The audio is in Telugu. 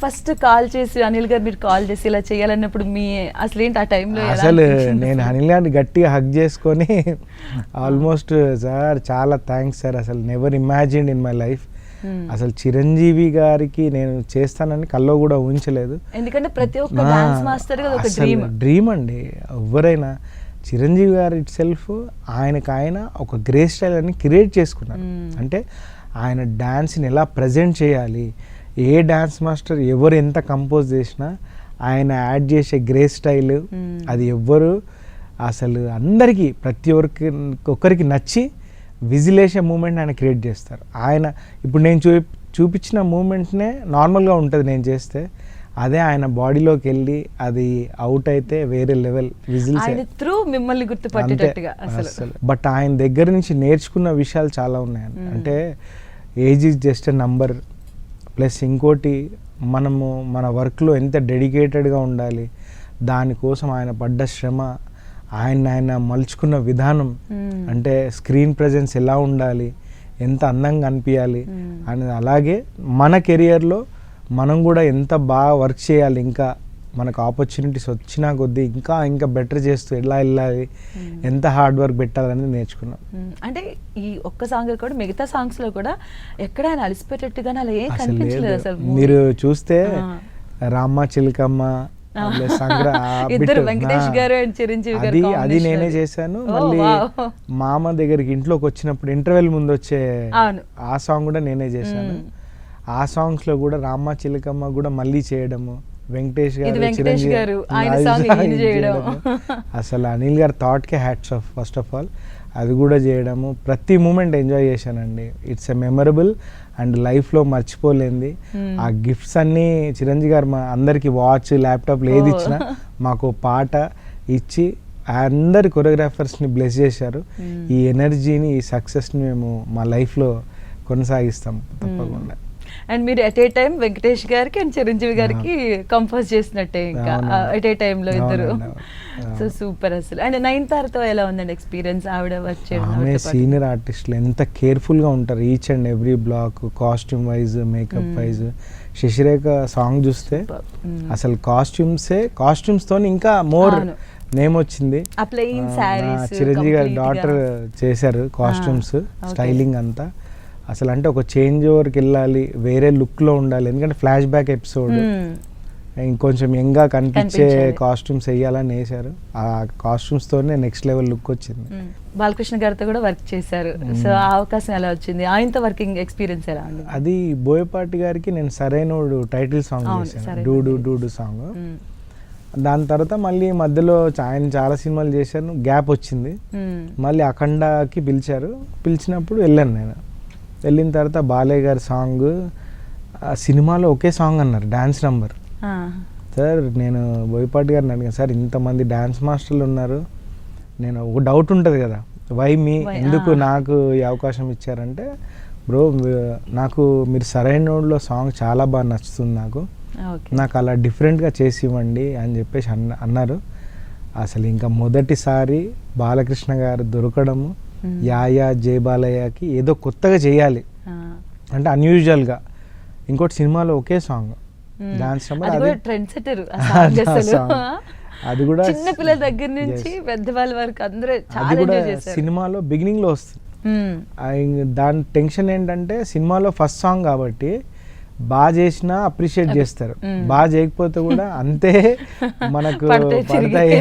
ఫస్ట్ కాల్ చేసి అనిల్ గారు మీరు కాల్ చేసి ఇలా చేయాలన్నప్పుడు మీ అసలు ఏంటి ఆ టైంలో అసలు నేను అనిల్ గారిని గట్టిగా హగ్ చేసుకొని ఆల్మోస్ట్ సార్ చాలా థ్యాంక్స్ సార్, అసలు never imagined in my life. అసలు చిరంజీవి గారికి నేను చేస్తానని కల్లో కూడా ఊహించలేదు. ఎందుకంటే ప్రతి ఒక్క డాన్స్ మాస్టర్ గా ఒక డ్రీమ్ అండి. ఎవరైనా చిరంజీవి గారు ఇట్ సెల్ఫ్ ఆయన ఒక గ్రేస్ స్టైల్ అని క్రియేట్ చేసుకున్నారు. అంటే ఆయన డాన్స్ని ఎలా ప్రజెంట్ చేయాలి, ఏ డాన్స్ మాస్టర్ ఎవరు ఎంత కంపోజ్ చేసినా ఆయన యాడ్ చేసే గ్రేస్ స్టైల్ అది ఎవ్వరు అసలు అందరికీ ప్రతి ఒక్కరికి నచ్చి విజిలేసే మూమెంట్ ఆయన క్రియేట్ చేస్తారు. ఆయన ఇప్పుడు నేను చూపించిన మూమెంట్నే నార్మల్గా ఉంటుంది నేను చేస్తే, అదే ఆయన బాడీలోకి వెళ్ళి అది అవుట్ అయితే వేరే లెవెల్ విజిల్స్ మిమ్మల్ని గుర్తుపట్టేటట్టుగా అసలు. బట్ ఆయన దగ్గర నుంచి నేర్చుకున్న విషయాలు చాలా ఉన్నాయి. అంటే age is just a number, plus ఇంకోటి మనము మన వర్క్లో ఎంత డెడికేటెడ్గా ఉండాలి, దానికోసం ఆయన పడ్డ శ్రమ, ఆయన మలుచుకున్న విధానం, అంటే స్క్రీన్ ప్రెజెన్స్ ఎలా ఉండాలి, ఎంత అందంగా అనిపించాలి అనేది. అలాగే మన కెరియర్లో మనం కూడా ఎంత బాగా వర్క్ చేయాలి, ఇంకా మనకు ఆపర్చునిటీస్ వచ్చినా కొద్దీ ఇంకా బెటర్ చేస్తూ ఎలా వెళ్ళాలి, ఎంత హార్డ్ వర్క్ పెట్టాలనేది నేర్చుకున్నాం. అంటే ఈ ఒక్క సాంగ్ కూడా మిగతా సాంగ్స్ లో కూడా ఎక్కడ ఆయన అలసిపోయేటట్టుగా అలా ఏం కనిపించలేదు అసలు. మీరు చూస్తే రామ్మ చిలకమ్మ వెంకటేష్ గారు అండ్ చిరంజీవి గారు అది నేనే చేశాను. మళ్ళీ మామ దగ్గరికి ఇంట్లోకి వచ్చినప్పుడు ఇంటర్వెల్ ముందు వచ్చే ఆ సాంగ్ కూడా నేనే చేశాను. ఆ సాంగ్స్ లో కూడా రామ్మ చిలకమ్మ కూడా మళ్ళీ చేయడము, వెంకటేష్ గారు చిరంజీవి అసలు అనిల్ గారు thought K hats off first of all. అది కూడా చేయడము, ప్రతి మూమెంట్ ఎంజాయ్ చేశానండి. ఇట్స్ ఎ మెమరబుల్ అండ్ లైఫ్లో మర్చిపోలేంది. ఆ గిఫ్ట్స్ అన్నీ చిరంజీవి గారు మా అందరికి వాచ్, ల్యాప్టాప్లు ఏది ఇచ్చినా మాకు పాట ఇచ్చి అందరి కొరియోగ్రాఫర్స్ని బ్లెస్ చేశారు. ఈ ఎనర్జీని, ఈ సక్సెస్ని మేము మా లైఫ్లో కొనసాగిస్తాం తప్పకుండా. అండ్ మీరు ఎట్ ఏ టైం వెంకటేష్ గారికి అండ్ చిరంజీవి గారికి కంపోజ్ చేసినట్టే ఇంకా ఎట్ ఏ టైంలో ఇద్దరు. సో సూపర్ అసలు. అండ్ నయనతారతో ఎలా ఉందండి ఎక్స్పీరియన్స్? ఆవిడ వర్క్ చేయడం సీనియర్ ఆర్టిస్టులు ఎంత కేర్ఫుల్గా ఉంటారు each and every block, costume wise, makeup wise. Sasirekha song చూస్తే అసలు కాస్ట్యూమ్స్తో ఇంకా మోర్ నేమ్ వచ్చింది. చిరంజీవి గారి డాటర్ చేశారు కాస్ట్యూమ్స్, స్టైలింగ్ అంతా. అసలు అంటే ఒక చేంజ్ ఓవర్కి వెళ్ళాలి, వేరే లుక్లో ఉండాలి, ఎందుకంటే ఫ్లాష్ బ్యాక్ ఎపిసోడ్ ఇంకొంచెం యంగ్గా కనిపించే కాస్ట్యూమ్స్ వేయాలని వేశారు. ఆ కాస్ట్యూమ్స్తోనే నెక్స్ట్ లెవెల్ లుక్ వచ్చింది. బాలకృష్ణ గారితో కూడా వర్క్ చేశారు. సో ఆ అవకాశం ఎలా వచ్చింది? ఆయనతో వర్కింగ్ ఎక్స్పీరియన్స్ ఎలా ఉంది? అది బోయపాటి గారికి నేను సరైనోడు టైటిల్ సాంగ్ చేశాను, డూడు సాంగ్. దాని తర్వాత మళ్ళీ మధ్యలో ఆయన చాలా సినిమాలు చేశాను, గ్యాప్ వచ్చింది. మళ్ళీ అఖండకి పిలిచినప్పుడు వెళ్ళాను. నేను వెళ్ళిన తర్వాత బాలయ్య గారి సాంగ్ సినిమాలో ఒకే సాంగ్ అన్నారు, డాన్స్ నంబర్. సార్ నేను బోయపాటి గారిని అడిగాను, సార్ ఇంతమంది డాన్స్ మాస్టర్లు ఉన్నారు, నేను ఒక డౌట్ ఉంటుంది కదా, ఎందుకు నాకు ఈ అవకాశం ఇచ్చారంటే, బ్రో నాకు మీరు సరైనోడ్లో సాంగ్ చాలా బాగా నచ్చుతుంది, నాకు అలా డిఫరెంట్గా చేసి ఇవ్వండి అని చెప్పేసి అన్నారు. అసలు ఇంకా మొదటిసారి బాలకృష్ణ గారు దొరకడము, యాయా జై బాలయ్యకి ఏదో కొత్తగా చేయాలి అంటే అన్యూజువల్గా. ఇంకోటి సినిమాలో ఒకే సాంగ్ డాన్స్ అది కూడా చిన్న పిల్లల దగ్గర నుంచి పెద్దవాళ్ళ వరకు అందరూ సినిమాలో బిగినింగ్ లో వస్తుంది. దాని టెన్షన్ ఏంటంటే సినిమాలో ఫస్ట్ సాంగ్ కాబట్టి బాగా చేసినా అప్రిషియేట్ చేస్తారు, బాగా చేయకపోతే కూడా అంతే మనకు పడతాయి